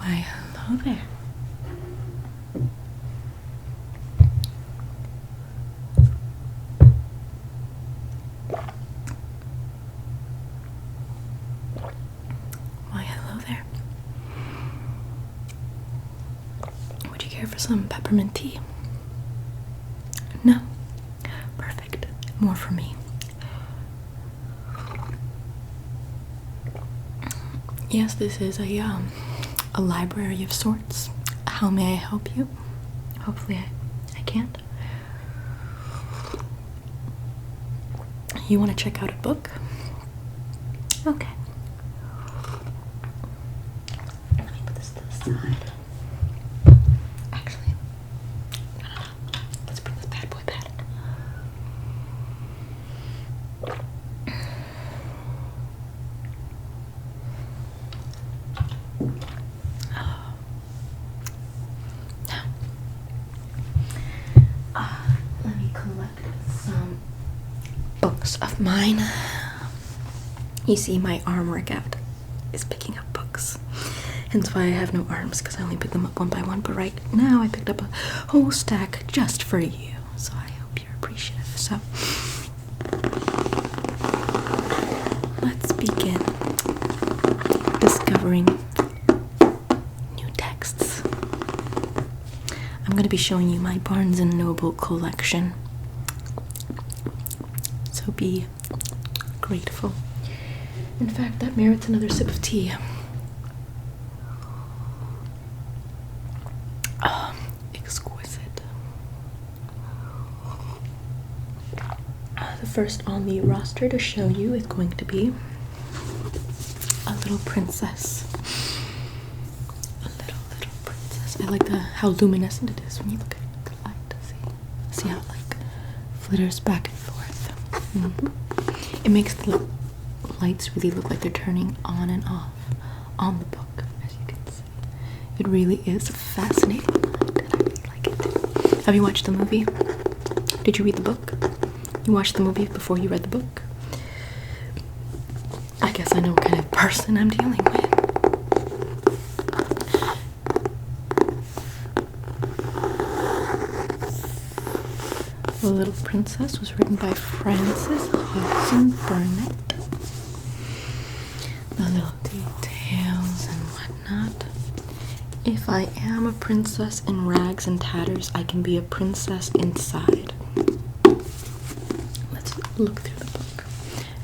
Why, hello there. Why, hello there. Would you care for some peppermint tea? No? Perfect. More for me. Yes, this is a library of sorts. How may I help you? Hopefully I can't. You want to check out a book? Okay. Let me put this to the side. Actually, no. Let's bring this bad boy back. Let me collect some books of mine. You see, my arm workout is picking up books. Hence why I have no arms, because I only pick them up one by one. But right now I picked up a whole stack just for you. So I hope you're appreciative. So let's begin discovering new texts. I'm going to be showing you my Barnes & Noble collection. So be grateful. In fact, that merits another sip of tea. Exquisite. The first on the roster to show you is going to be A Little Princess. A little princess. I like how luminescent it is when you look at the light. See how it like flitters back and forth. It makes the lights really look like they're turning on and off on the book, as you can see. It really is a fascinating light, and I really like it too. Have you watched the movie? Did you read the book? You watched the movie before you read the book? I guess I know what kind of person I'm dealing with. The Little Princess was written by Frances Hodgson Burnett. The little details and whatnot. If I am a princess in rags and tatters, I can be a princess inside. Let's look through the book.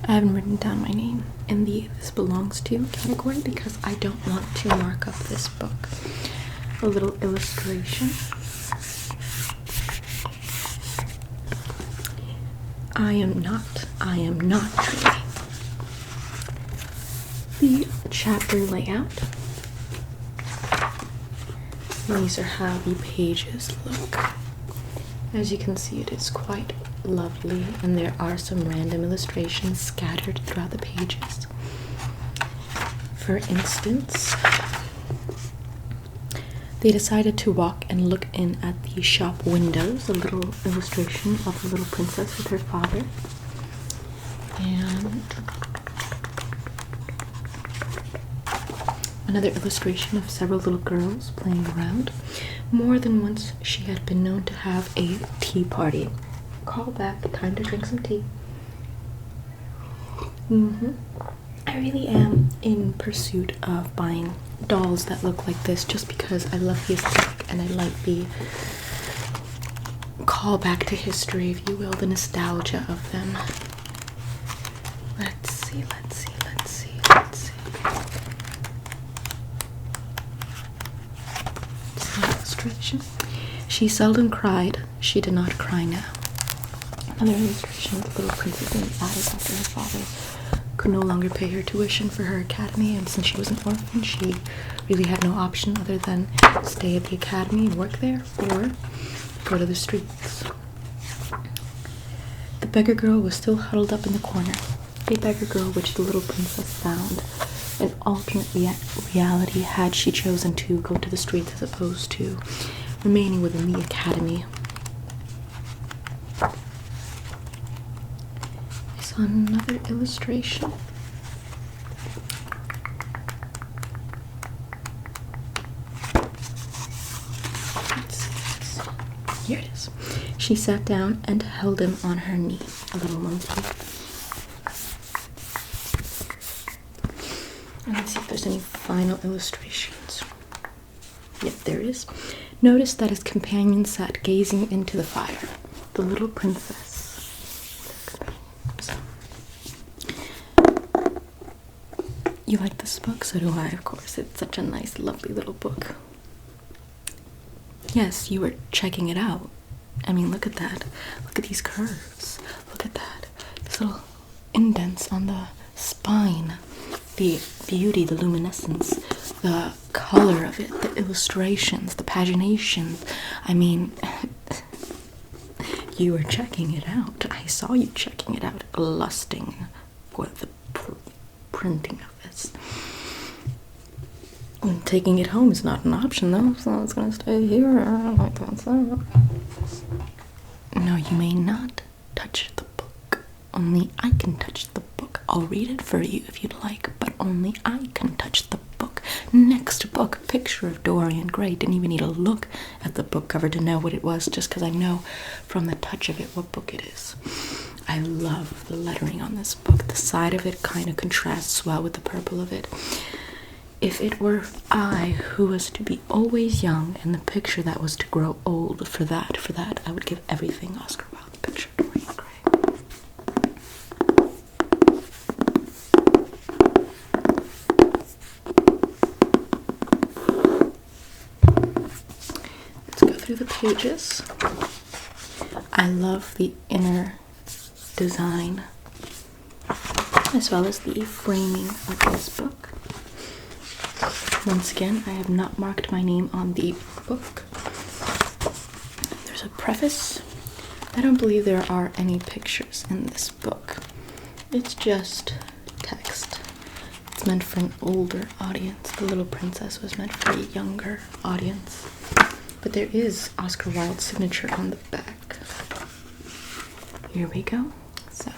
I haven't written down my name in the This Belongs To category because I don't want to mark up this book. A little illustration. I am not truly. The chapter layout. These are how the pages look. As you can see, it is quite lovely, and there are some random illustrations scattered throughout the pages. For instance, they decided to walk and look in at the shop windows, a little illustration of the little princess with her father. And another illustration of several little girls playing around. More than once, she had been known to have a tea party. Call back, time to drink some tea. I really am in pursuit of buying dolls that look like this just because I love the aesthetic and I like the call back to history, if you will, the nostalgia of them. Let's see. Illustration. She seldom cried. She did not cry now. Another illustration of the little princess in the attic after her father could no longer pay her tuition for her academy, and since she was an orphan, she really had no option other than stay at the academy and work there, or go to the streets. The beggar girl was still huddled up in the corner. A beggar girl which the little princess found an alternate reality had she chosen to go to the streets as opposed to remaining within the academy. I saw another illustration. Here it is. She sat down and held him on her knee, a little monkey. And let's see if there's any final illustrations. Yep, there it is. Notice that his companion sat gazing into the fire. The little princess. You like this book? So do I, of course. It's such a nice, lovely little book. Yes, you were checking it out. I mean, look at that. Look at these curves. Look at that. These little indents on the spine. The beauty, the luminescence, the color of it, the illustrations, the pagination. I mean, you were checking it out. I saw you checking it out, lusting for the printing of this. And taking it home is not an option, though, so it's gonna stay here. Like that. No, you may not touch the book. Only I can touch the book. I'll read it for you if you'd like, but only I can touch the book. Next book, picture of Dorian Gray. Didn't even need to look at the book cover to know what it was, just because I know from the touch of it what book it is. I love the lettering on this book. The side of it kind of contrasts well with the purple of it. If it were I who was to be always young and the picture that was to grow old, for that, I would give everything Oscar Wilde picture of Dorian Gray. Let's go through the pages. I love the inner design as well as the framing of this book. Once again, I have not marked my name on the book. There's a preface. I don't believe there are any pictures in this book. It's just text. It's meant for an older audience. The Little Princess was meant for a younger audience. But there is Oscar Wilde's signature on the back. Here we go. So,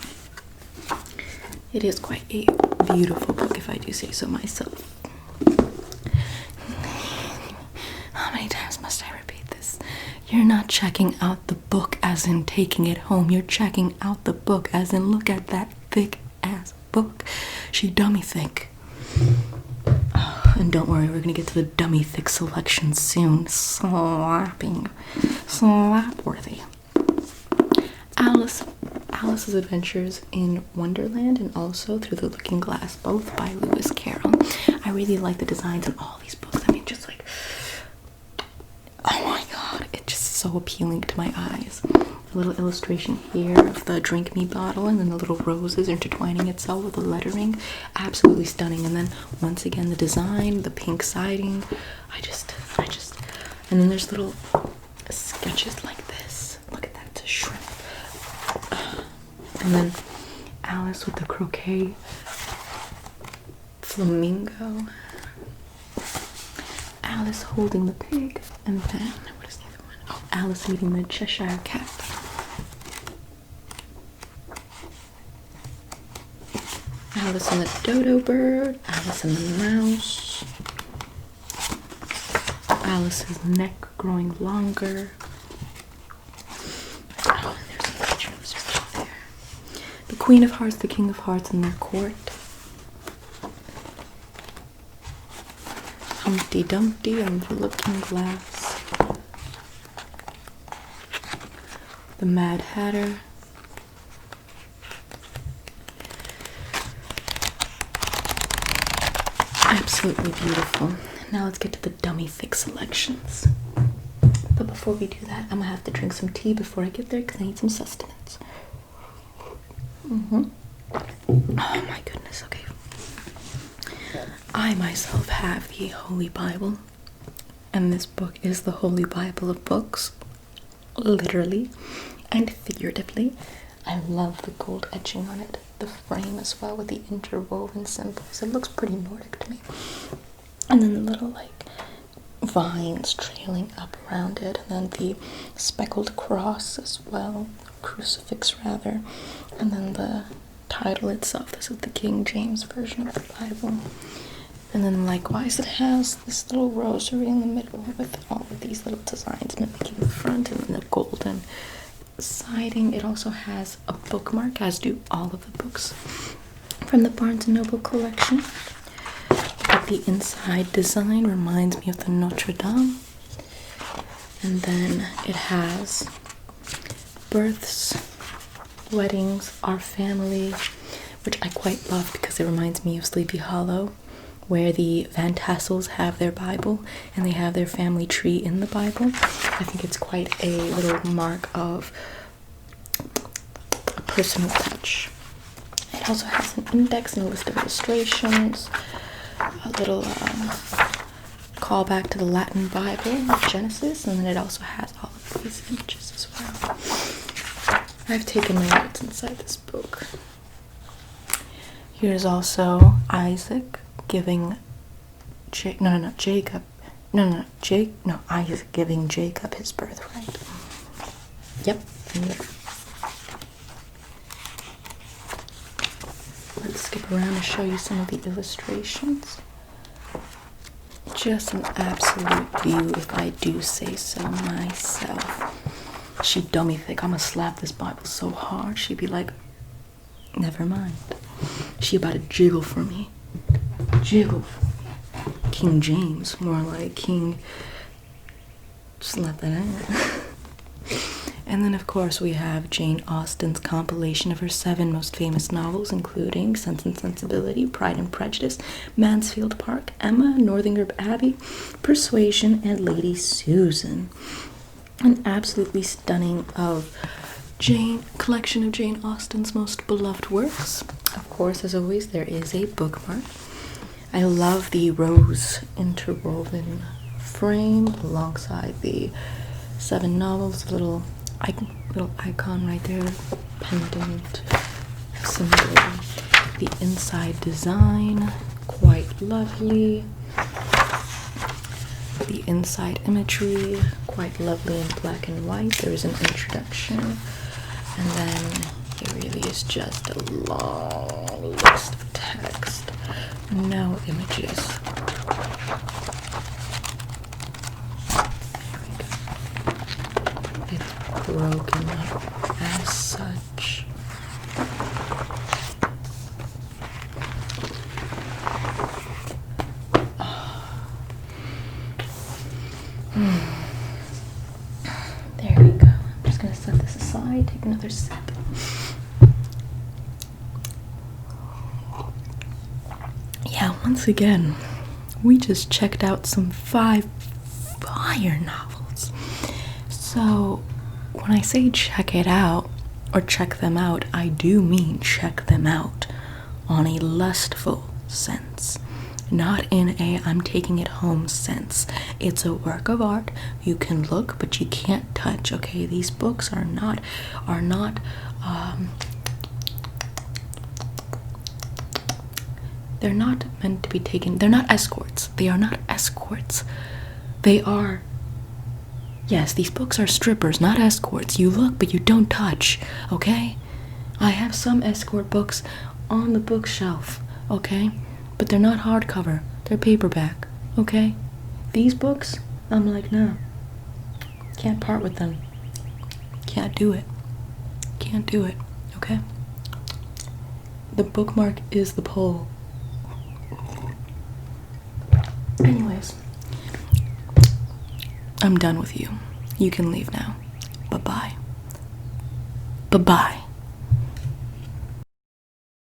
it is quite a beautiful book, if I do say so myself. How many times must I repeat this? You're not checking out the book as in taking it home. You're checking out the book as in look at that thick-ass book. She dummy thick. Oh, and don't worry, we're gonna get to the dummy thick selection soon. Slapping. Slap-worthy. Alice's Adventures in Wonderland and also Through the Looking Glass, both by Lewis Carroll. I really like the designs in all these books. I mean, just like, oh my god, it's just so appealing to my eyes. A little illustration here of the drink me bottle and then the little roses intertwining itself with the lettering. Absolutely stunning. And then once again, the design, the pink siding. I just, and then there's little sketches like this. Look at that, it's a shrimp. And then Alice with the croquet flamingo. Alice holding the pig. And then, what is the other one? Oh, Alice eating the Cheshire cat. Alice and the dodo bird. Alice and the mouse. Alice's neck growing longer. Oh, and there's a picture illustration there. The Queen of Hearts, the King of Hearts in their court. Humpty Dumpty and the Looking Glass. The Mad Hatter. Absolutely beautiful. Now let's get to the dummy thick selections. But before we do that, I'm gonna have to drink some tea before I get there because I need some sustenance. Oh my goodness, okay. I myself have the Holy Bible, and this book is the Holy Bible of books, literally and figuratively. I love the gold etching on it, the frame as well with the interwoven symbols. It looks pretty Nordic to me. And then the little like vines trailing up around it, and then the speckled cross as well, crucifix rather, and then the title itself. This is the King James version of the Bible. And then likewise it has this little rosary in the middle with all of these little designs mimicking the front and then the golden siding. It also has a bookmark, as do all of the books from the Barnes & Noble collection. But the inside design reminds me of the Notre Dame. And then it has births, weddings, our family, which I quite love because it reminds me of Sleepy Hollow, where the Van Tassels have their Bible and they have their family tree in the Bible. I think it's quite a little mark of a personal touch. It also has an index and a list of illustrations, a little callback to the Latin Bible, Genesis, and then it also has all of these images as well. I've taken notes inside this book. Here's also Isaac giving Isaac giving Jacob his birthright. Yep. Let's skip around and show you some of the illustrations. Just an absolute view, if I do say so myself. She'd dummy think I'ma slap this Bible so hard, she'd be like, never mind. She about to jiggle for me. Jiggle for me. King James, more like King. Just let that out. And then, of course, we have Jane Austen's compilation of her 7 most famous novels, including Sense and Sensibility, Pride and Prejudice, Mansfield Park, Emma, Northanger Abbey, Persuasion, and Lady Susan. An absolutely stunning collection of Jane Austen's most beloved works. Of course, as always, there is a bookmark. I love the rose interwoven frame alongside the 7 novels, little icon right there, pendant symbol. The inside design, quite lovely. The inside imagery, quite lovely in black and white. There is an introduction, and then here really is just a long list of text, no images. It's broken up as such. There we go. I'm just gonna set this aside, take another sip. Yeah, once again, we just checked out some 5 fire novels. So, when I say check it out, or check them out, I do mean check them out on a lustful sense. Not in a I'm taking it home sense. It's a work of art. You can look, but you can't touch, okay? These books are not they're not meant to be taken. They're not escorts. They are not escorts. They are, yes, these books are strippers, not escorts. You look, but you don't touch, okay? I have some escort books on the bookshelf, okay? But they're not hardcover. They're paperback, okay? These books, I'm like, no. Can't part with them. Can't do it. Can't do it, okay? The bookmark is the pole. Anyways, I'm done with you. You can leave now. Bye-bye. Bye-bye.